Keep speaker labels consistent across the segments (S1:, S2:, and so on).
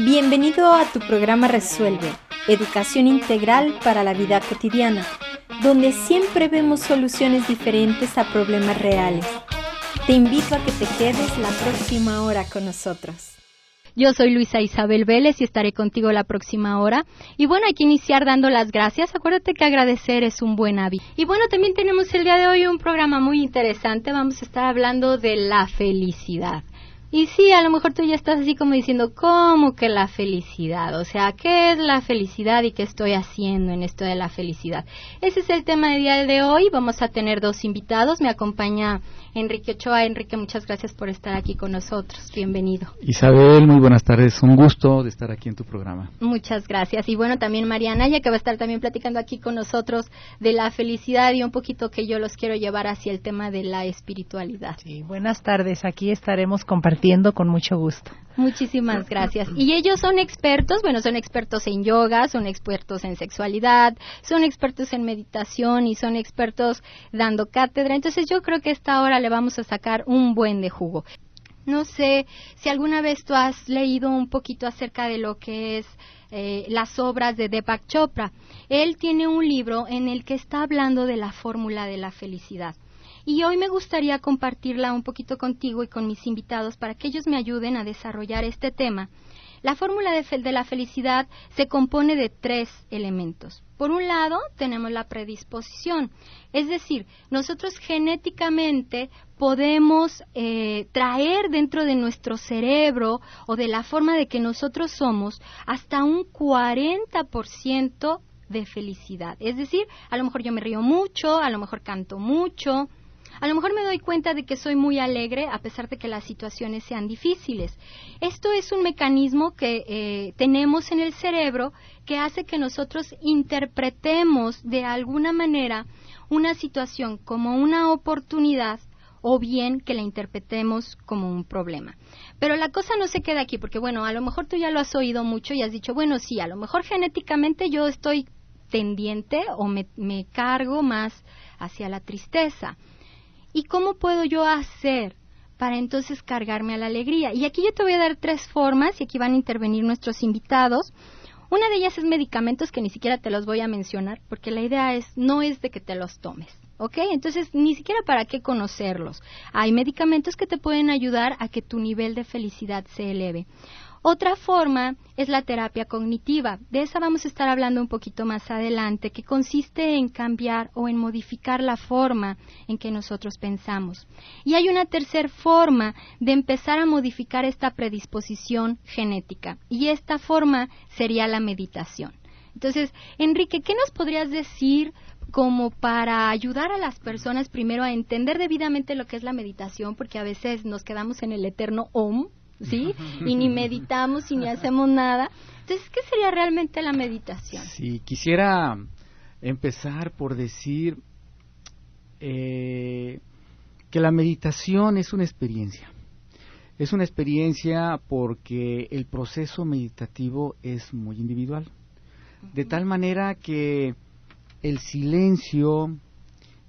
S1: Bienvenido a tu programa Resuelve, educación integral para la vida cotidiana, donde siempre vemos soluciones diferentes a problemas reales. Te invito a que te quedes la próxima hora con nosotros.
S2: Yo soy Luisa Isabel Vélez y estaré contigo la próxima hora. Y bueno, hay que iniciar dando las gracias. Acuérdate que agradecer es un buen hábito. Y bueno, también tenemos el día de hoy un programa muy interesante. Vamos a estar hablando de la felicidad. Y sí, a lo mejor tú ya estás así como diciendo, ¿cómo que la felicidad? O sea, ¿qué es la felicidad y qué estoy haciendo en esto de la felicidad? Ese es el tema del día de hoy. Vamos a tener dos invitados. Me acompaña Enrique Ochoa. Enrique, muchas gracias por estar aquí con nosotros. Bienvenido.
S3: Isabel, muy buenas tardes. Un gusto de estar aquí en tu programa.
S2: Muchas gracias. Y bueno, también María Anaya, que va a estar también platicando aquí con nosotros de la felicidad y un poquito que yo los quiero llevar hacia el tema de la espiritualidad.
S4: Sí, buenas tardes. Aquí estaremos compartiendo con mucho gusto.
S2: Muchísimas gracias. Y ellos son expertos, son expertos en yoga, son expertos en sexualidad, son expertos en meditación y son expertos dando cátedra. Entonces yo creo que a esta hora le vamos a sacar un buen de jugo. No sé si alguna vez tú has leído un poquito acerca de lo que es las obras de Deepak Chopra. Él tiene un libro en el que está hablando de la fórmula de la felicidad. Y hoy me gustaría compartirla un poquito contigo y con mis invitados para que ellos me ayuden a desarrollar este tema. La fórmula de la felicidad se compone de 3 elementos. Por un lado, tenemos la predisposición, es decir, nosotros genéticamente podemos traer dentro de nuestro cerebro o de la forma de que nosotros somos hasta un 40% de felicidad. Es decir, a lo mejor yo me río mucho, a lo mejor canto mucho, a lo mejor me doy cuenta de que soy muy alegre a pesar de que las situaciones sean difíciles. Esto es un mecanismo que tenemos en el cerebro que hace que nosotros interpretemos de alguna manera una situación como una oportunidad o bien que la interpretemos como un problema. Pero la cosa no se queda aquí porque, a lo mejor tú ya lo has oído mucho y has dicho, sí, a lo mejor genéticamente yo estoy tendiente o me cargo más hacia la tristeza. ¿Y cómo puedo yo hacer para entonces cargarme a la alegría? Y aquí yo te voy a dar 3 formas y aquí van a intervenir nuestros invitados. Una de ellas es medicamentos que ni siquiera te los voy a mencionar porque la idea no es de que te los tomes, ¿ok? Entonces ni siquiera para qué conocerlos. Hay medicamentos que te pueden ayudar a que tu nivel de felicidad se eleve. Otra forma es la terapia cognitiva. De esa vamos a estar hablando un poquito más adelante, que consiste en cambiar o en modificar la forma en que nosotros pensamos. Y hay una tercera forma de empezar a modificar esta predisposición genética, y esta forma sería la meditación. Entonces, Enrique, ¿qué nos podrías decir como para ayudar a las personas primero a entender debidamente lo que es la meditación? Porque a veces nos quedamos en el eterno OM, ¿sí? Y ni meditamos y ni hacemos nada. Entonces, ¿qué sería realmente la meditación?
S3: Sí, quisiera empezar por decir que la meditación es una experiencia. Es una experiencia porque el proceso meditativo es muy individual. De tal manera que el silencio,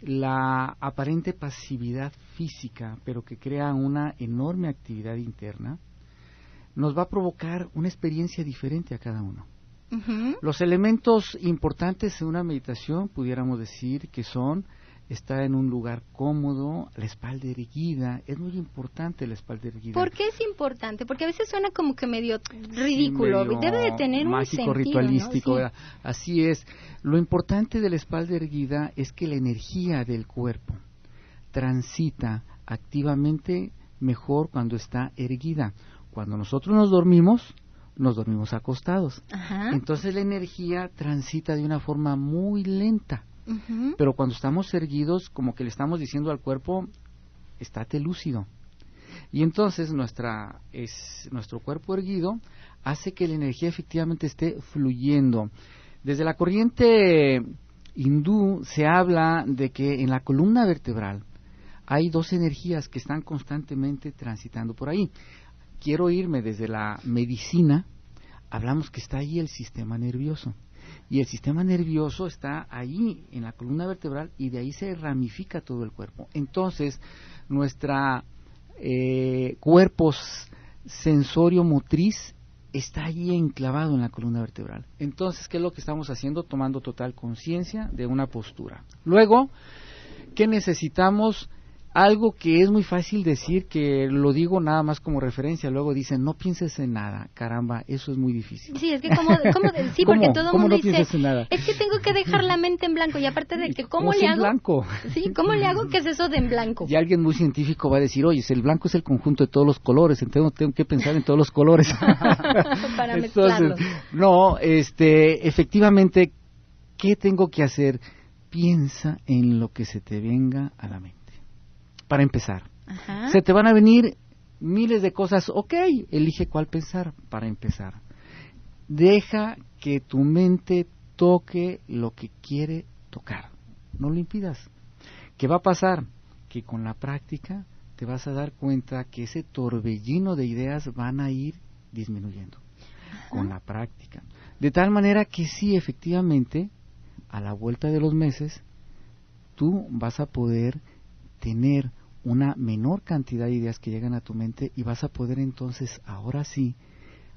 S3: la aparente pasividad física, pero que crea una enorme actividad interna, nos va a provocar una experiencia diferente a cada uno. Uh-huh. Los elementos importantes en una meditación, pudiéramos decir que son estar en un lugar cómodo, la espalda erguida. Es muy importante la espalda erguida.
S2: ¿Por qué es importante? Porque a veces suena como que medio ridículo. Sí, medio debe de tener
S3: mágico,
S2: un sentido,
S3: ritualístico,
S2: ¿no? Sí.
S3: Así es. Lo importante de la espalda erguida es que la energía del cuerpo transita activamente mejor cuando está erguida. Cuando nosotros nos dormimos acostados. Ajá. Entonces la energía transita de una forma muy lenta. Uh-huh. Pero cuando estamos erguidos, como que le estamos diciendo al cuerpo, estate lúcido. Y entonces nuestro cuerpo erguido hace que la energía efectivamente esté fluyendo. Desde la corriente hindú se habla de que en la columna vertebral hay 2 energías que están constantemente transitando por ahí. Quiero irme desde la medicina, hablamos que está ahí el sistema nervioso. Y el sistema nervioso está ahí en la columna vertebral y de ahí se ramifica todo el cuerpo. Entonces, nuestra cuerpo sensorio motriz está ahí enclavado en la columna vertebral. Entonces, ¿qué es lo que estamos haciendo? Tomando total conciencia de una postura. Luego, ¿qué necesitamos? Algo que es muy fácil decir, que lo digo nada más como referencia, luego dicen, no pienses en nada. Caramba, eso es muy difícil.
S2: Sí, es que sí, porque todo el mundo
S3: no
S2: dice,
S3: en nada?
S2: es que tengo que dejar la mente en blanco, y aparte de que, ¿cómo le
S3: en
S2: hago?
S3: Blanco?
S2: Sí, ¿cómo le hago? ¿Qué es eso de en blanco?
S3: Y alguien muy científico va a decir, oye, el blanco es el conjunto de todos los colores, entonces tengo que pensar en todos los colores.
S2: Para mezclarlos.
S3: No, efectivamente, ¿qué tengo que hacer? Piensa en lo que se te venga a la mente. Para empezar,
S2: Ajá.
S3: se te van a venir miles de cosas, ok, elige cuál pensar para empezar. Deja que tu mente toque lo que quiere tocar, no lo impidas. ¿Qué va a pasar? Que con la práctica te vas a dar cuenta que ese torbellino de ideas van a ir disminuyendo. Ajá. Con la práctica. De tal manera que sí, efectivamente, a la vuelta de los meses, tú vas a poder tener una menor cantidad de ideas que llegan a tu mente y vas a poder entonces, ahora sí,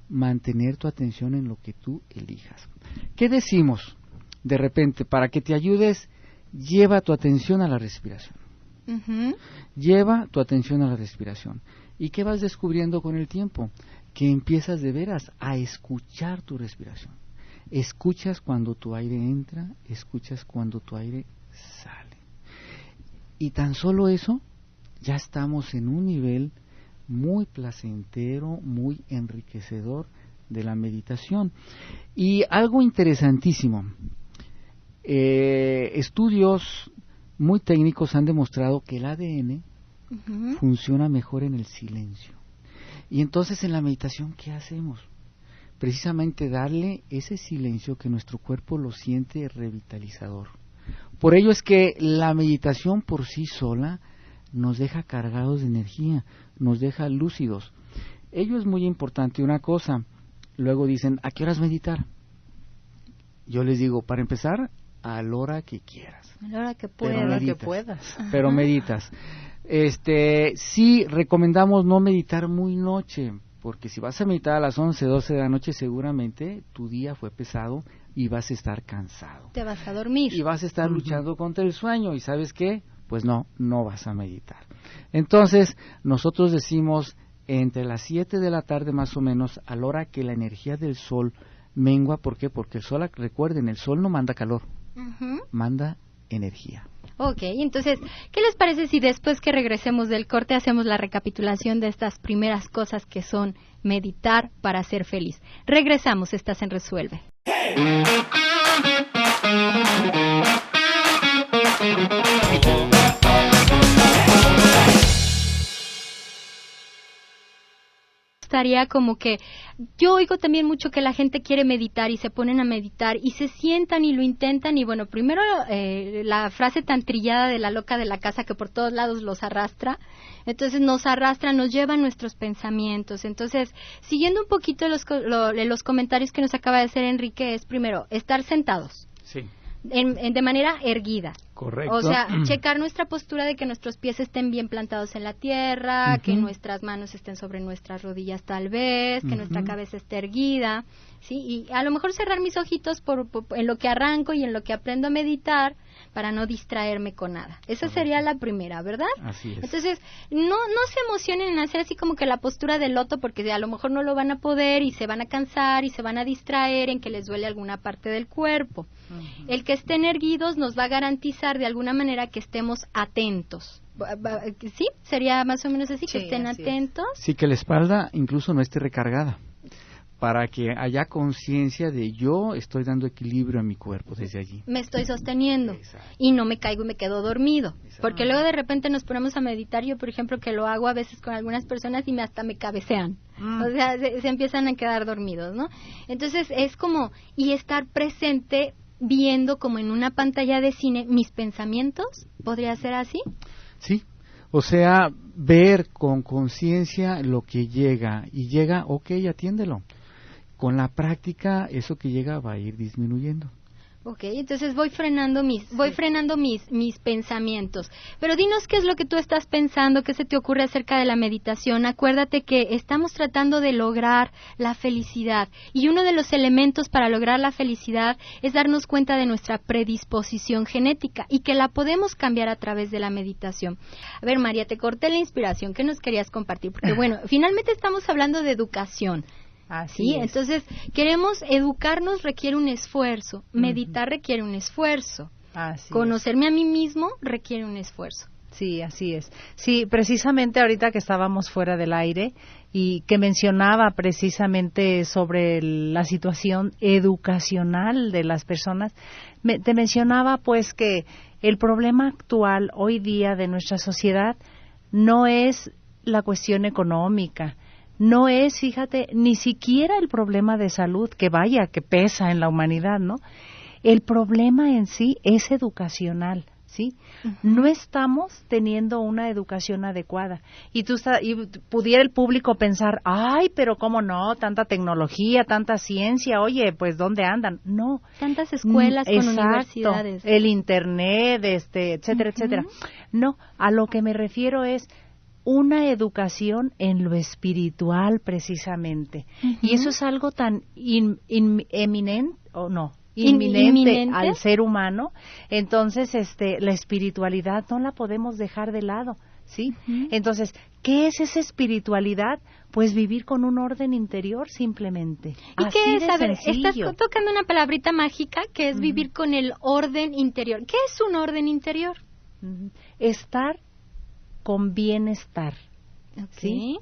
S3: mantener tu atención en lo que tú elijas. ¿Qué decimos? De repente, para que te ayudes, lleva tu atención a la respiración.
S2: Uh-huh.
S3: Lleva tu atención a la respiración. ¿Y qué vas descubriendo con el tiempo? Que empiezas de veras a escuchar tu respiración. Escuchas cuando tu aire entra, escuchas cuando tu aire sale. Y tan solo eso, ya estamos en un nivel muy placentero, muy enriquecedor de la meditación. Y algo interesantísimo, estudios muy técnicos han demostrado que el ADN uh-huh. funciona mejor en el silencio. Y entonces en la meditación, ¿qué hacemos? Precisamente darle ese silencio que nuestro cuerpo lo siente revitalizador. Por ello es que la meditación por sí sola nos deja cargados de energía, nos deja lúcidos. Ello es muy importante. Una cosa, luego dicen, ¿a qué horas meditar? Yo les digo, para empezar, a la hora que quieras.
S2: A la hora que puedas.
S3: Pero meditas. Sí recomendamos no meditar muy noche, porque si vas a meditar a las 11, 12 de la noche, seguramente tu día fue pesado y vas a estar cansado.
S2: Te vas a dormir.
S3: Y vas a estar luchando contra el sueño, ¿y sabes qué? Pues no vas a meditar. Entonces, nosotros decimos entre las 7 de la tarde más o menos, a la hora que la energía del sol mengua. ¿Por qué? Porque el sol, recuerden, el sol no manda calor, uh-huh. manda energía.
S2: Ok, entonces, ¿qué les parece si después que regresemos del corte hacemos la recapitulación de estas primeras cosas que son meditar para ser feliz? Regresamos, estás en Resuelve. Estaría como que yo oigo también mucho que la gente quiere meditar y se ponen a meditar y se sientan y lo intentan y bueno, primero la frase tan trillada de la loca de la casa que por todos lados los arrastra, entonces nos arrastra, nos lleva a nuestros pensamientos. Entonces, siguiendo un poquito los comentarios que nos acaba de hacer Enrique, es primero estar sentados.
S3: Sí.
S2: De manera erguida.
S3: Correcto.
S2: O sea, checar nuestra postura de que nuestros pies estén bien plantados en la tierra, uh-huh. que nuestras manos estén sobre nuestras rodillas tal vez, que uh-huh. nuestra cabeza esté erguida, ¿sí? Y a lo mejor cerrar mis ojitos en lo que arranco y en lo que aprendo a meditar para no distraerme con nada. Esa sería la primera, ¿verdad?
S3: Así es.
S2: Entonces, no se emocionen en hacer así como que la postura del loto, porque a lo mejor no lo van a poder y se van a cansar y se van a distraer en que les duele alguna parte del cuerpo. Uh-huh. El que estén erguidos nos va a garantizar de alguna manera que estemos atentos. ¿Sí? ¿Sería más o menos así? Sí, que estén atentos.
S3: Sí, que la espalda incluso no esté recargada, para que haya conciencia de yo estoy dando equilibrio a mi cuerpo desde allí.
S2: Me estoy sosteniendo.
S3: Exacto.
S2: Y no me caigo y me quedo dormido.
S3: Exacto.
S2: Porque luego de repente nos ponemos a meditar, yo por ejemplo que lo hago a veces con algunas personas y hasta me cabecean. O sea, se empiezan a quedar dormidos, ¿no? Entonces es como, y estar presente viendo como en una pantalla de cine mis pensamientos, ¿podría ser así?
S3: Sí, o sea, ver con conciencia lo que llega, y llega, ok, atiéndelo. Con la práctica, eso que llega va a ir disminuyendo.
S2: Ok, entonces voy frenando mis pensamientos. Pero dinos qué es lo que tú estás pensando, qué se te ocurre acerca de la meditación. Acuérdate que estamos tratando de lograr la felicidad. Y uno de los elementos para lograr la felicidad es darnos cuenta de nuestra predisposición genética y que la podemos cambiar a través de la meditación. A ver, María, te corté la inspiración. ¿Qué nos querías compartir? Porque bueno, finalmente estamos hablando de educación.
S4: Así es.
S2: Entonces, queremos educarnos requiere un esfuerzo, meditar requiere un esfuerzo, conocerme a mí mismo requiere un esfuerzo.
S4: Sí, así es. Sí, precisamente ahorita que estábamos fuera del aire y que mencionaba precisamente sobre la situación educacional de las personas, te mencionaba pues que el problema actual hoy día de nuestra sociedad no es la cuestión económica, no es, fíjate, ni siquiera el problema de salud, que vaya, que pesa en la humanidad, ¿no? El problema en sí es educacional, ¿sí? Uh-huh. No estamos teniendo una educación adecuada. Y pudiera el público pensar, ay, pero cómo no, tanta tecnología, tanta ciencia, oye, pues ¿dónde andan? No.
S2: Tantas escuelas con universidades.
S4: El internet, etcétera, etcétera. No, a lo que me refiero es una educación en lo espiritual precisamente. Y eso es algo tan inminente al ser humano. Entonces, la espiritualidad no la podemos dejar de lado, ¿sí? Entonces, ¿qué es esa espiritualidad? Pues vivir con un orden interior simplemente.
S2: ¿Y
S4: así
S2: qué es?
S4: de
S2: A ver,
S4: sencillo.
S2: estás tocando una palabrita mágica que es vivir con el orden interior. ¿Qué es un orden interior?
S4: Estar con bienestar, ¿sí?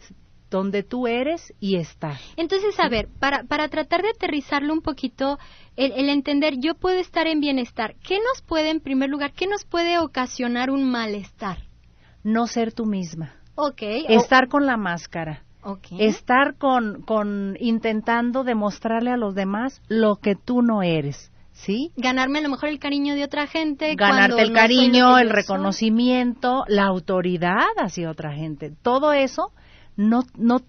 S4: Donde tú eres y estás.
S2: Entonces, a ver, para tratar de aterrizarlo un poquito, el entender, yo puedo estar en bienestar. ¿Qué nos puede, en primer lugar, qué nos puede ocasionar un malestar?
S4: No ser tú misma.
S2: Okay.
S4: Estar con la máscara.
S2: Okay.
S4: Estar con intentando demostrarle a los demás lo que tú no eres. ¿Sí?
S2: Ganarme a lo mejor el cariño de otra gente.
S4: Ganarte el cariño, el reconocimiento, la autoridad hacia otra gente. Todo eso no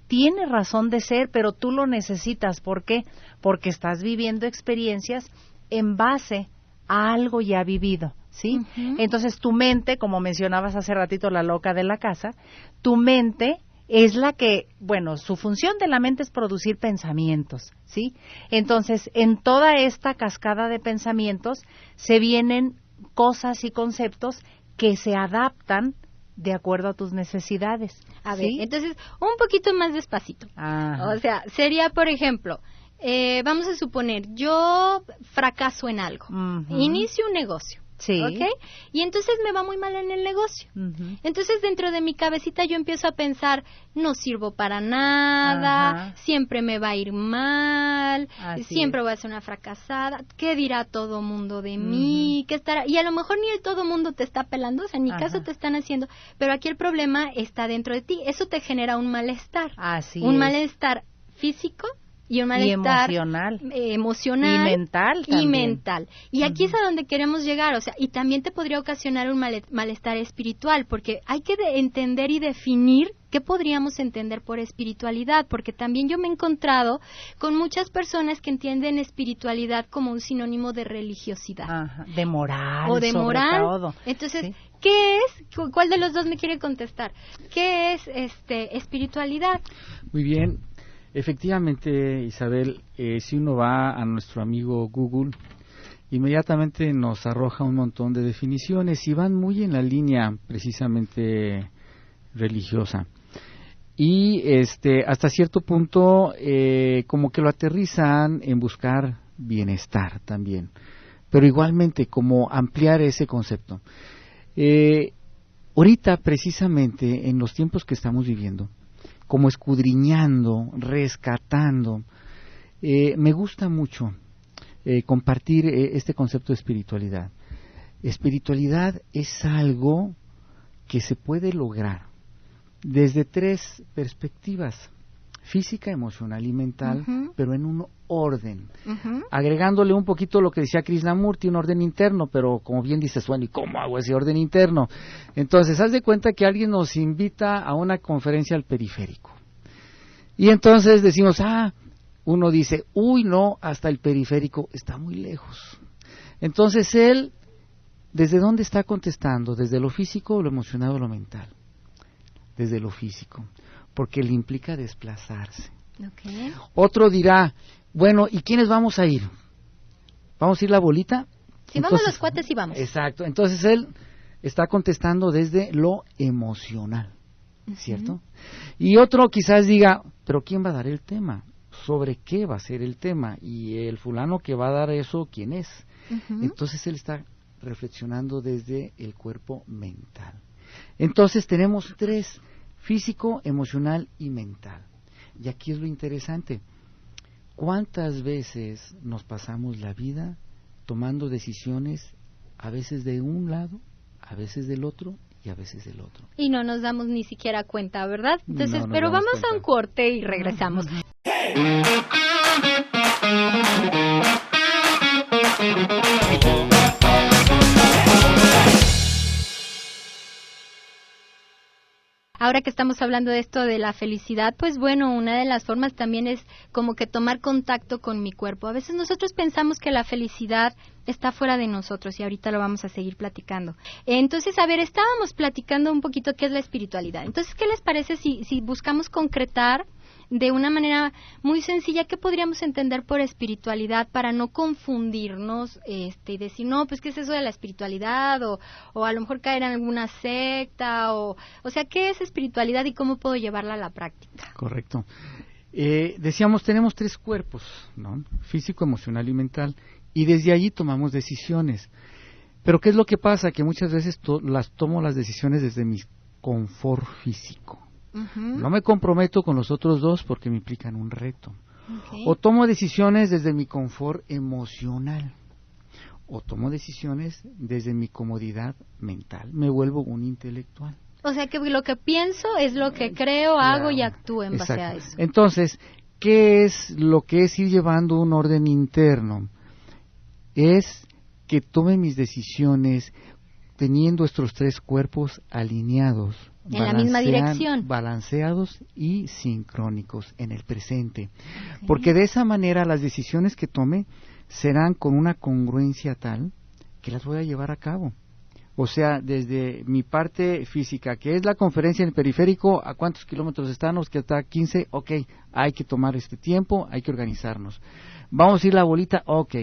S4: tiene razón de ser, pero tú lo necesitas. ¿Por qué? Porque estás viviendo experiencias en base a algo ya vivido, ¿sí? Entonces tu mente, como mencionabas hace ratito, la loca de la casa, tu mente es la que, bueno, su función de la mente es producir pensamientos, ¿sí? Entonces, en toda esta cascada de pensamientos se vienen cosas y conceptos que se adaptan de acuerdo a tus necesidades.
S2: A ver, entonces, un poquito más despacito.
S4: Ajá.
S2: O sea, sería, por ejemplo, vamos a suponer, yo fracaso en algo, inicio un negocio.
S4: Sí.
S2: ¿Okay? Y entonces me va muy mal en el negocio. Entonces dentro de mi cabecita yo empiezo a pensar, no sirvo para nada, siempre me va a ir mal, siempre voy a ser una fracasada, ¿qué dirá todo mundo de mí? ¿Qué estará? Y a lo mejor ni todo mundo te está pelando, o sea, en mi caso te están haciendo, pero aquí el problema está dentro de ti, eso te genera un malestar. Malestar físico y un malestar emocional
S4: y mental también.
S2: Y aquí es a donde queremos llegar, o sea, y también te podría ocasionar un malestar espiritual, porque hay que entender y definir qué podríamos entender por espiritualidad, porque también yo me he encontrado con muchas personas que entienden espiritualidad como un sinónimo de religiosidad.
S4: De moral.
S2: O de moral.
S4: Todo.
S2: Entonces, ¿qué es? ¿Cuál de los dos me quiere contestar? ¿Qué es espiritualidad?
S3: Muy bien. Efectivamente, Isabel, si uno va a nuestro amigo Google, inmediatamente nos arroja un montón de definiciones y van muy en la línea precisamente religiosa. Y hasta cierto punto como que lo aterrizan en buscar bienestar también, pero igualmente como ampliar ese concepto. Ahorita precisamente en los tiempos que estamos viviendo, como escudriñando, rescatando. Me gusta mucho compartir este concepto de espiritualidad. Espiritualidad es algo que se puede lograr desde 3 perspectivas: física, emocional y mental, pero en un orden. Agregándole un poquito lo que decía Krishnamurti, un orden interno, pero como bien dices, bueno, ¿y cómo hago ese orden interno? Entonces, haz de cuenta que alguien nos invita a una conferencia al periférico. Y entonces decimos, uno dice, uy, no, hasta el periférico está muy lejos. Entonces él, ¿desde dónde está contestando? ¿Desde lo físico, lo emocional o lo mental? Desde lo físico, porque le implica desplazarse.
S2: Okay.
S3: Otro dirá, bueno, ¿y quiénes vamos a ir? ¿Vamos a ir la bolita?
S2: Si vamos los cuates, sí vamos.
S3: Exacto, entonces él está contestando desde lo emocional, ¿cierto? Y otro quizás diga, pero ¿quién va a dar el tema? ¿Sobre qué va a ser el tema? Y el fulano que va a dar eso, ¿quién es? Entonces él está reflexionando desde el cuerpo mental. Entonces tenemos 3, físico, emocional y mental. Y aquí es lo interesante. ¿Cuántas veces nos pasamos la vida tomando decisiones, a veces de un lado, a veces del otro y a veces del otro?
S2: Y no nos damos ni siquiera cuenta, ¿verdad? Entonces,
S3: No
S2: pero vamos a un corte y regresamos. Ahora que estamos hablando de esto de la felicidad, pues bueno, una de las formas también es como que tomar contacto con mi cuerpo. A veces nosotros pensamos que la felicidad está fuera de nosotros y ahorita lo vamos a seguir platicando. Entonces, a ver, estábamos platicando un poquito qué es la espiritualidad. Entonces, ¿qué les parece si buscamos concretar de una manera muy sencilla qué podríamos entender por espiritualidad para no confundirnos y decir, no, pues qué es eso de la espiritualidad o a lo mejor caer en alguna secta o sea, ¿qué es espiritualidad y cómo puedo llevarla a la práctica?
S3: Correcto. Decíamos, tenemos 3 cuerpos, ¿no? Físico, emocional y mental, y desde allí tomamos decisiones. Pero ¿qué es lo que pasa? Que muchas veces tomo las decisiones desde mi confort físico. No me comprometo con los otros 2 porque me implican un reto. O tomo decisiones desde mi confort emocional. O tomo decisiones desde mi comodidad mental. Me vuelvo un intelectual.
S2: O sea que lo que pienso es lo que creo, hago y actúo en base a eso.
S3: Entonces, ¿qué es lo que es ir llevando un orden interno? Es que tome mis decisiones teniendo estos 3 cuerpos alineados.
S2: En la misma dirección.
S3: Balanceados y sincrónicos en el presente. Porque de esa manera las decisiones que tome serán con una congruencia tal que las voy a llevar a cabo. O sea, desde mi parte física, que es la conferencia en el periférico, ¿a cuántos kilómetros estamos? Que está 15, ok, hay que tomar este tiempo, hay que organizarnos. Vamos a ir la bolita, ok.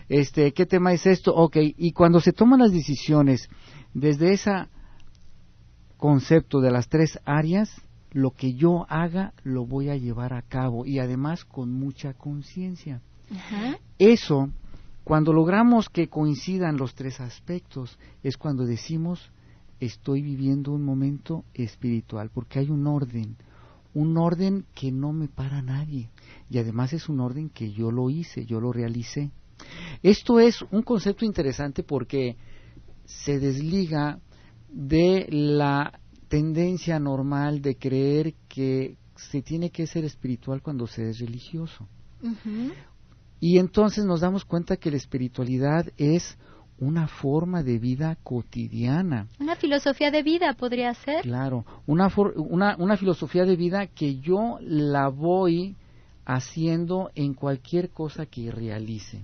S3: ¿Qué tema es esto? Ok. Y cuando se toman las decisiones desde ese concepto de las 3 áreas, lo que yo haga lo voy a llevar a cabo y además con mucha conciencia. Eso, cuando logramos que coincidan los 3 aspectos, es cuando decimos estoy viviendo un momento espiritual, porque hay un orden que no me para nadie, y además es un orden que yo lo hice, yo lo realicé. Esto es un concepto interesante porque se desliga de la tendencia normal de creer que se tiene que ser espiritual cuando se es religioso. Y entonces nos damos cuenta que la espiritualidad es una forma de vida cotidiana.
S2: Una filosofía de vida podría ser.
S3: Claro, una filosofía de vida que yo la voy haciendo en cualquier cosa que realice.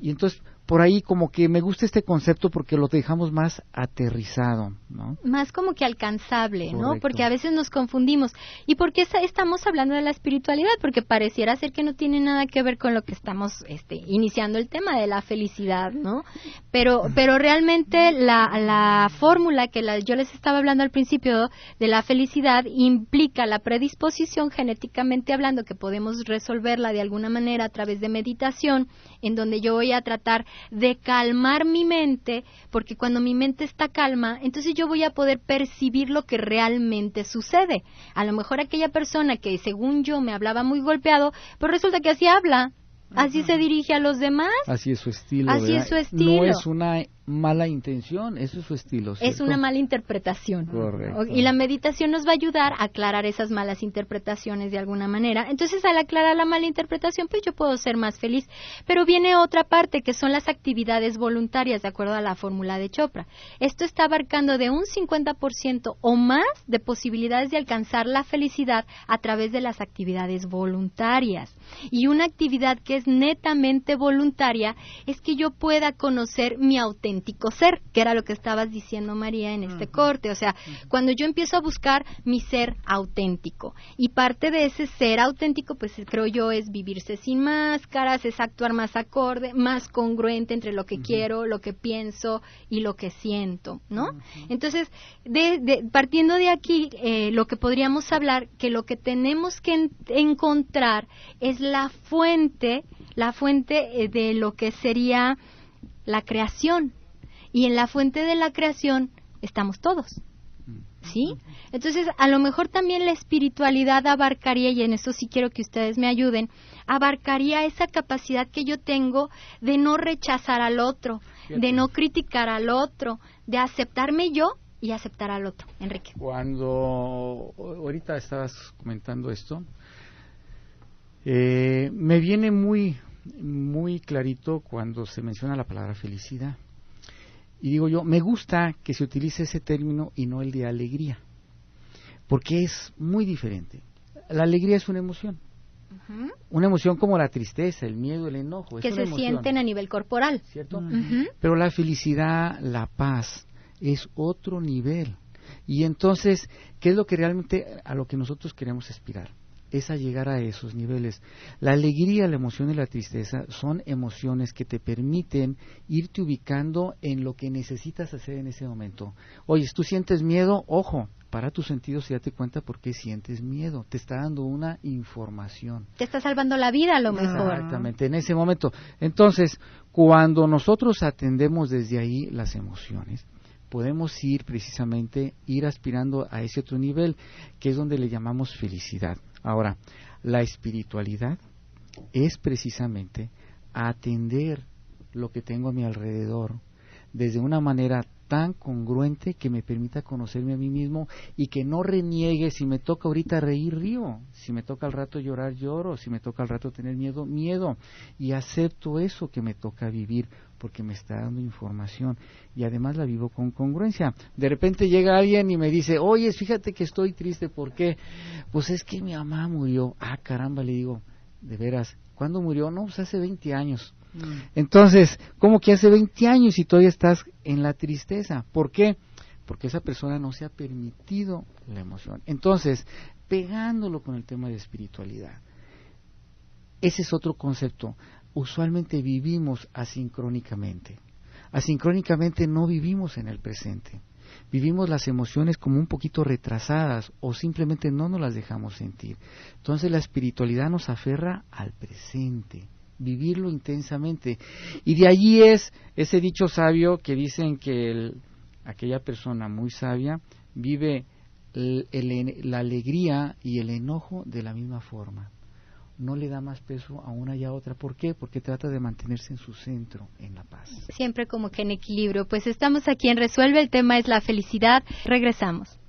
S3: Y entonces por ahí como que me gusta este concepto porque lo dejamos más aterrizado, ¿no? Más
S2: como que alcanzable, ¿no?
S3: Correcto.
S2: Porque a veces nos confundimos. ¿Y por qué estamos hablando de la espiritualidad? Porque pareciera ser que no tiene nada que ver con lo que estamos iniciando el tema de la felicidad, ¿no? Pero realmente la fórmula que yo les estaba hablando al principio de la felicidad implica la predisposición genéticamente hablando, que podemos resolverla de alguna manera a través de meditación, en donde yo voy a tratar de calmar mi mente, porque cuando mi mente está calma, entonces yo voy a poder percibir lo que realmente sucede. A lo mejor aquella persona que según yo me hablaba muy golpeado, pues resulta que así habla, así se dirige a los demás.
S3: Así es su estilo,
S2: así
S3: ¿verdad?
S2: Es su estilo.
S3: No es una mala intención, eso es su estilo, ¿cierto?
S2: Es una mala interpretación.
S3: Correcto.
S2: Y la meditación nos va a ayudar a aclarar esas malas interpretaciones de alguna manera. Entonces, al aclarar la mala interpretación, pues yo puedo ser más feliz. Pero viene otra parte, que son las actividades voluntarias, de acuerdo a la fórmula de Chopra. Esto está abarcando de un 50% o más de posibilidades de alcanzar la felicidad a través de las actividades voluntarias. Y una actividad que es netamente voluntaria es que yo pueda conocer mi auténtico ser, que era lo que estabas diciendo, María, en este corte. O sea, cuando yo empiezo a buscar mi ser auténtico, y parte de ese ser auténtico, pues creo yo, es vivirse sin máscaras, es actuar más acorde, más congruente entre lo que quiero, lo que pienso y lo que siento, ¿no? Entonces, partiendo de aquí, lo que podríamos hablar, que lo que tenemos que encontrar es la fuente de lo que sería la creación, y en la fuente de la creación estamos todos, ¿sí? Entonces, a lo mejor también la espiritualidad abarcaría, y en eso sí quiero que ustedes me ayuden, abarcaría esa capacidad que yo tengo de no rechazar al otro, de no criticar al otro, de aceptarme yo y aceptar al otro. Enrique.
S3: Cuando ahorita estabas comentando esto, me viene muy clarito cuando se menciona la palabra felicidad. Y digo yo, me gusta que se utilice ese término y no el de alegría, porque es muy diferente. La alegría es una emoción. Una emoción como la tristeza, el miedo, el enojo.
S2: Que
S3: es una
S2: se
S3: emoción,
S2: sienten a nivel corporal.
S3: ¿cierto? Pero la felicidad, la paz, es otro nivel. Y entonces, ¿qué es lo que realmente a lo que nosotros queremos aspirar? Es a llegar a esos niveles. La alegría, la emoción y la tristeza son emociones que te permiten irte ubicando en lo que necesitas hacer en ese momento. Oye, tú sientes miedo, ojo, para tus sentidos y date cuenta por qué sientes miedo. Te está dando una información.
S2: Te está salvando la vida a lo mejor.
S3: Exactamente, en ese momento. Entonces, cuando nosotros atendemos desde ahí las emociones, podemos ir aspirando a ese otro nivel, que es donde le llamamos felicidad. Ahora, la espiritualidad es precisamente atender lo que tengo a mi alrededor desde una manera tan congruente que me permita conocerme a mí mismo y que no reniegue. Si me toca ahorita reír, río, si me toca al rato llorar, lloro, si me toca al rato tener miedo, miedo, y acepto eso que me toca vivir porque me está dando información y además la vivo con congruencia. De repente llega alguien y me dice, oye, fíjate que estoy triste, ¿por qué? Pues es que mi mamá murió. Ah, caramba, le digo, de veras, ¿cuándo murió? No, pues hace 20 años. Entonces, ¿cómo que hace 20 años y todavía estás en la tristeza? ¿Por qué? Porque esa persona no se ha permitido la emoción. Entonces, pegándolo con el tema de espiritualidad, ese es otro concepto. Usualmente vivimos asincrónicamente. Asincrónicamente no vivimos en el presente. Vivimos las emociones como un poquito retrasadas o simplemente no nos las dejamos sentir. Entonces la espiritualidad nos aferra al presente, vivirlo intensamente. Y de allí es ese dicho sabio que dicen que aquella persona muy sabia vive la alegría y el enojo de la misma forma. No le da más peso a una y a otra. ¿Por qué? Porque trata de mantenerse en su centro, en la paz.
S2: Siempre como que en equilibrio. Pues estamos aquí en Resuelve, el tema es la felicidad. Regresamos.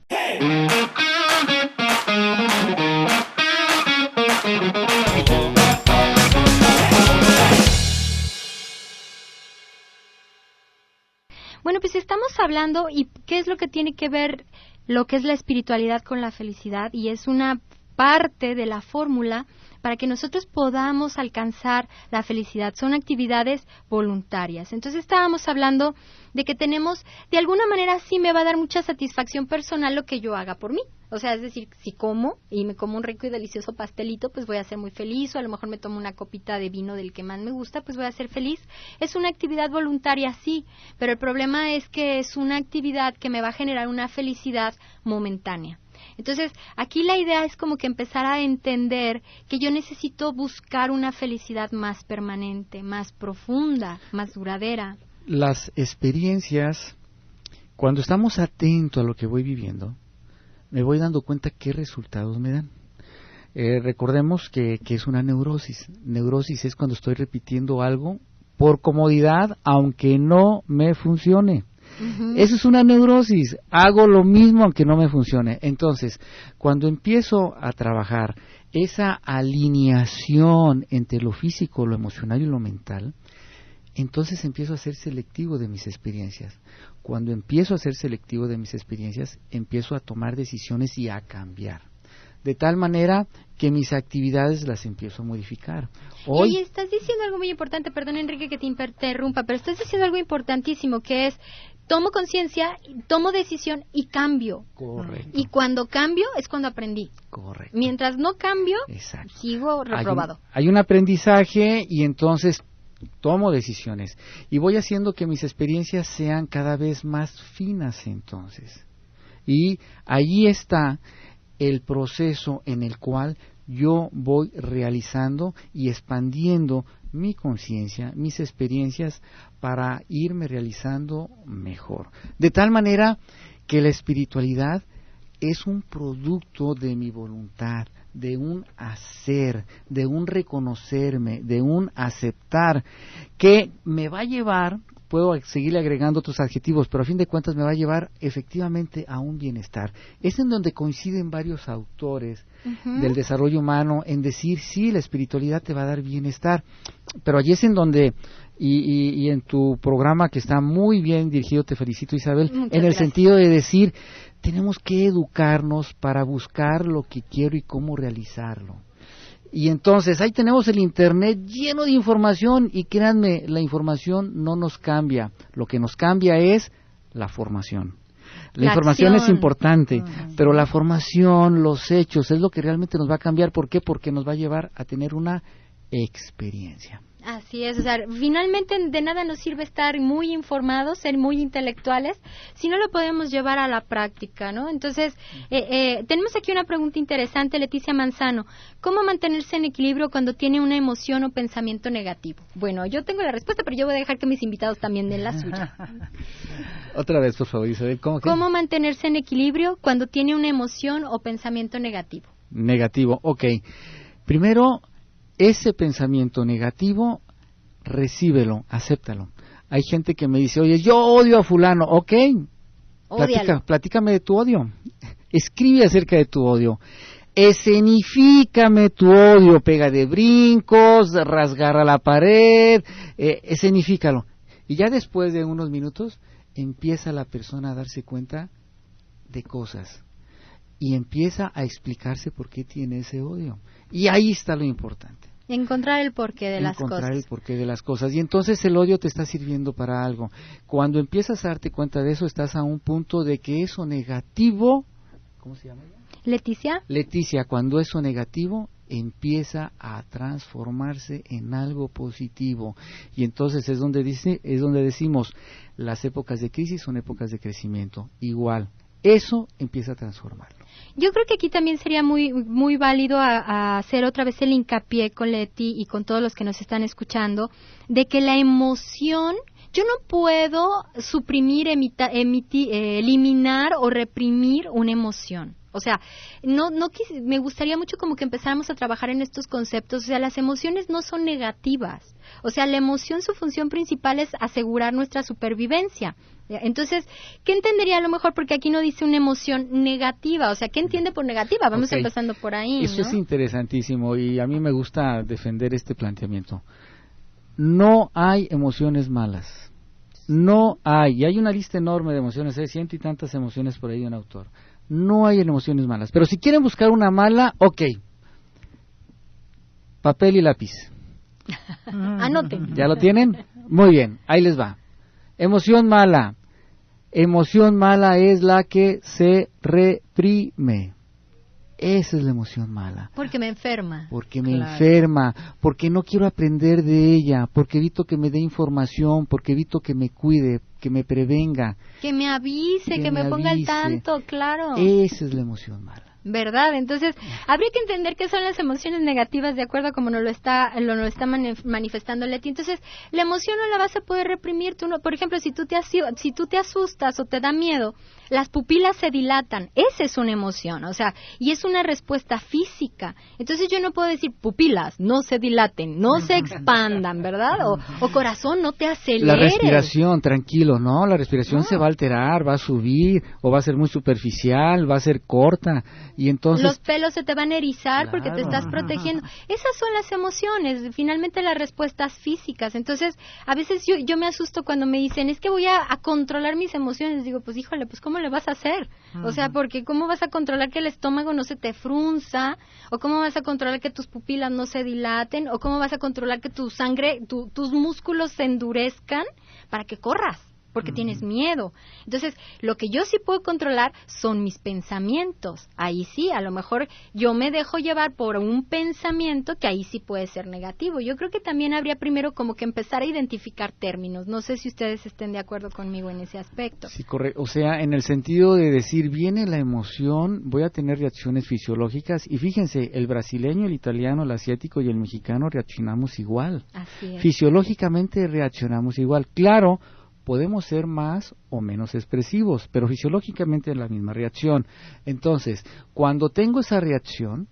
S2: Bueno, pues estamos hablando y qué es lo que tiene que ver lo que es la espiritualidad con la felicidad, y es una parte de la fórmula para que nosotros podamos alcanzar la felicidad. Son actividades voluntarias. Entonces estábamos hablando de que tenemos, de alguna manera sí me va a dar mucha satisfacción personal lo que yo haga por mí. O sea, es decir, si como y me como un rico y delicioso pastelito, pues voy a ser muy feliz, o a lo mejor me tomo una copita de vino del que más me gusta, pues voy a ser feliz. Es una actividad voluntaria, sí, pero el problema es que es una actividad que me va a generar una felicidad momentánea. Entonces, aquí la idea es como que empezar a entender que yo necesito buscar una felicidad más permanente, más profunda, más duradera.
S3: Las experiencias, cuando estamos atentos a lo que voy viviendo, me voy dando cuenta qué resultados me dan. Recordemos que es una neurosis. Neurosis es cuando estoy repitiendo algo por comodidad, aunque no me funcione. Eso es una neurosis. Hago lo mismo aunque no me funcione. Entonces, cuando empiezo a trabajar esa alineación entre lo físico, lo emocional y lo mental, entonces empiezo a ser selectivo de mis experiencias. Cuando empiezo a ser selectivo de mis experiencias, empiezo a tomar decisiones y a cambiar. de tal manera que mis actividades las empiezo a modificar.
S2: Y estás diciendo algo muy importante, perdón Enrique que te interrumpa, pero estás diciendo algo importantísimo que es, tomo conciencia, tomo decisión y cambio.
S3: Correcto.
S2: Y cuando cambio es cuando aprendí.
S3: Correcto.
S2: Mientras no cambio,
S3: exacto,
S2: sigo reprobado.
S3: Hay un aprendizaje y entonces tomo decisiones y voy haciendo que mis experiencias sean cada vez más finas entonces. Y allí está el proceso en el cual yo voy realizando y expandiendo mi conciencia, mis experiencias para irme realizando mejor. De tal manera que la espiritualidad es un producto de mi voluntad, de un hacer, de un reconocerme, de un aceptar, que me va a llevar, puedo seguirle agregando otros adjetivos, pero a fin de cuentas me va a llevar efectivamente a un bienestar. Es en donde coinciden varios autores del desarrollo humano en decir, sí, la espiritualidad te va a dar bienestar, pero allí es en donde, y en tu programa que está muy bien dirigido, te felicito Isabel, en el sentido de decir, tenemos que educarnos para buscar lo que quiero y cómo realizarlo. Y entonces ahí tenemos el internet lleno de información y créanme, la información no nos cambia, lo que nos cambia es la formación. La información es importante, pero la formación, los hechos, es lo que realmente nos va a cambiar. ¿Por qué? Porque nos va a llevar a tener una experiencia.
S2: Así es, o sea, finalmente de nada nos sirve estar muy informados, ser muy intelectuales, si no lo podemos llevar a la práctica, ¿no? Entonces, tenemos aquí una pregunta interesante, Leticia Manzano. ¿Cómo mantenerse en equilibrio cuando tiene una emoción o pensamiento negativo? Bueno, yo tengo la respuesta, pero yo voy a dejar que mis invitados también den la suya.
S3: Otra vez, por favor, Isabel.
S2: ¿Cómo mantenerse en equilibrio cuando tiene una emoción o pensamiento negativo?
S3: Negativo, ok. Primero, ese pensamiento negativo, recíbelo, acéptalo. Hay gente que me dice, oye, yo odio a fulano, ok, platícame de tu odio, escribe acerca de tu odio, escenifícame tu odio, pega de brincos, rasgar a la pared, escenifícalo. Y ya después de unos minutos, empieza la persona a darse cuenta de cosas y empieza a explicarse por qué tiene ese odio. Y ahí está lo importante.
S2: Encontrar el porqué de las cosas.
S3: Encontrar el porqué de las cosas. Y entonces el odio te está sirviendo para algo. Cuando empiezas a darte cuenta de eso, estás a un punto de que eso negativo... ¿Cómo se llama ella?
S2: Leticia.
S3: Leticia, cuando eso negativo empieza a transformarse en algo positivo. Y entonces es donde decimos, las épocas de crisis son épocas de crecimiento. Igual, eso empieza a transformarlo.
S2: Yo creo que aquí también sería muy válido a hacer otra vez el hincapié con Leti y con todos los que nos están escuchando, de que la emoción, yo no puedo suprimir, eliminar o reprimir una emoción. O sea, me gustaría mucho como que empezáramos a trabajar en estos conceptos. O sea, las emociones no son negativas. O sea, la emoción, su función principal es asegurar nuestra supervivencia. Entonces, ¿qué entendería a lo mejor? Porque aquí no dice una emoción negativa. O sea, ¿qué entiende por negativa? Vamos empezando por ahí,
S3: Eso
S2: ¿no?
S3: es interesantísimo y a mí me gusta defender este planteamiento. No hay emociones malas. No hay. Y hay una lista enorme de emociones, 100 y tantas emociones por ahí de un autor. No hay emociones malas. Pero si quieren buscar una mala, ok. Papel y lápiz.
S2: Anoten.
S3: ¿Ya lo tienen? Muy bien, ahí les va. Emoción mala. Emoción mala es la que se reprime. Esa es la emoción mala.
S2: Porque me enferma.
S3: Porque me enferma, porque no quiero aprender de ella, porque evito que me dé información, porque evito que me cuide, que me prevenga.
S2: Que me avise, que me ponga al tanto, claro.
S3: Esa es la emoción mala.
S2: ¿Verdad? Entonces, habría que entender qué son las emociones negativas de acuerdo a como nos lo está manifestando Leti. Entonces, la emoción no la vas a poder reprimir. Tú no, por ejemplo, si tú te asustas o te da miedo, las pupilas se dilatan. Esa es una emoción, o sea, y es una respuesta física. Entonces, yo no puedo decir pupilas, no se dilaten, no se expandan, ¿verdad? O corazón, no te aceleres.
S3: La respiración, tranquilo, ¿no? La respiración se va a alterar, va a subir, o va a ser muy superficial, va a ser corta. Y entonces
S2: los pelos se te van a erizar porque te estás protegiendo. Esas son las emociones, finalmente las respuestas físicas. Entonces, a veces yo me asusto cuando me dicen, es que voy a controlar mis emociones. Digo, pues híjole, pues ¿cómo le vas a hacer? O sea, porque ¿cómo vas a controlar que el estómago no se te frunza? ¿O cómo vas a controlar que tus pupilas no se dilaten? ¿O cómo vas a controlar que tu sangre, tus músculos se endurezcan para que corras? Porque tienes miedo. Entonces, lo que yo sí puedo controlar son mis pensamientos. Ahí sí, a lo mejor yo me dejo llevar por un pensamiento que ahí sí puede ser negativo. Yo creo que también habría primero como que empezar a identificar términos. No sé si ustedes estén de acuerdo conmigo en ese aspecto.
S3: Sí, correcto. O sea, en el sentido de decir, viene la emoción, voy a tener reacciones fisiológicas. Y fíjense, el brasileño, el italiano, el asiático y el mexicano reaccionamos igual.
S2: Así es.
S3: Fisiológicamente reaccionamos igual. Claro, podemos ser más o menos expresivos, pero fisiológicamente es la misma reacción. Entonces, cuando tengo esa reacción,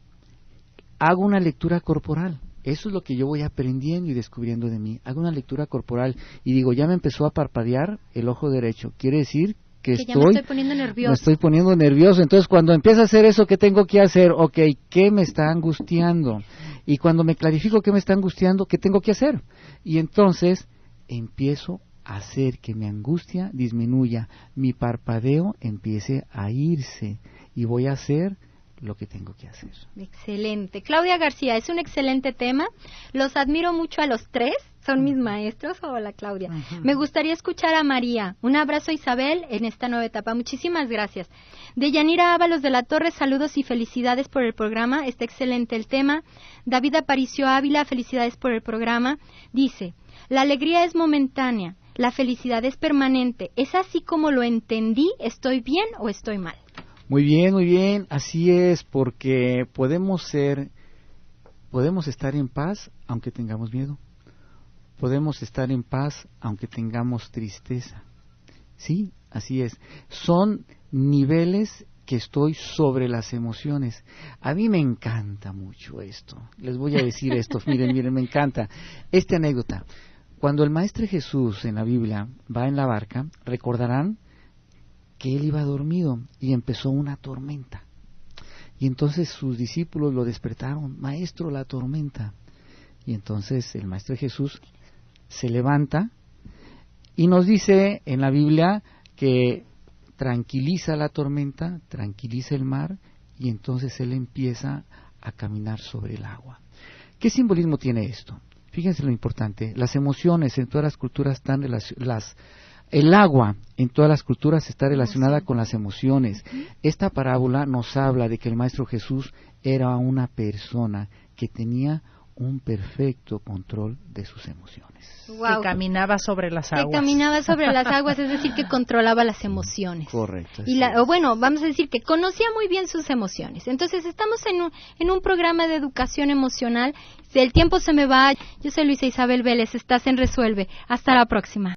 S3: hago una lectura corporal. Eso es lo que yo voy aprendiendo y descubriendo de mí. Hago una lectura corporal y digo, ya me empezó a parpadear el ojo derecho. Quiere decir que
S2: ya me estoy poniendo nervioso.
S3: Me estoy poniendo nervioso. Entonces, cuando empieza a hacer eso, ¿qué tengo que hacer? Ok, ¿qué me está angustiando? Y cuando me clarifico qué me está angustiando, ¿qué tengo que hacer? Y entonces empiezo hacer que mi angustia disminuya, mi parpadeo empiece a irse y voy a hacer lo que tengo que hacer.
S2: Excelente. Claudia García, es un excelente tema. Los admiro mucho a los tres. Son mis maestros. Hola, Claudia. Me gustaría escuchar a María. Un abrazo, Isabel, en esta nueva etapa. Muchísimas gracias. De Yanira Ábalos de la Torre, saludos y felicidades por el programa. Está excelente el tema. David Aparicio Ávila, felicidades por el programa. Dice, la alegría es momentánea. La felicidad es permanente. ¿Es así como lo entendí? ¿Estoy bien o estoy mal?
S3: Muy bien, así es, porque podemos estar en paz aunque tengamos miedo. Podemos estar en paz aunque tengamos tristeza. Sí, así es. Son niveles que estoy sobre las emociones. A mí me encanta mucho esto. Les voy a decir esto, miren, me encanta. Esta anécdota. Cuando el Maestro Jesús en la Biblia va en la barca, recordarán que él iba dormido y empezó una tormenta. Y entonces sus discípulos lo despertaron, Maestro, la tormenta. Y entonces el Maestro Jesús se levanta y nos dice en la Biblia que tranquiliza la tormenta, tranquiliza el mar y entonces él empieza a caminar sobre el agua. ¿Qué simbolismo tiene esto? Fíjense lo importante, las emociones en todas las culturas están el agua en todas las culturas está relacionada con las emociones. Esta parábola nos habla de que el Maestro Jesús era una persona que tenía un perfecto control de sus emociones.
S4: Wow. Que caminaba sobre las aguas.
S2: Que caminaba sobre las aguas, es decir, que controlaba las emociones.
S3: Correcto.
S2: Y vamos a decir que conocía muy bien sus emociones. Entonces, estamos en un programa de educación emocional. Si el tiempo se me va, yo soy Luisa Isabel Vélez, estás en Resuelve. Hasta la próxima.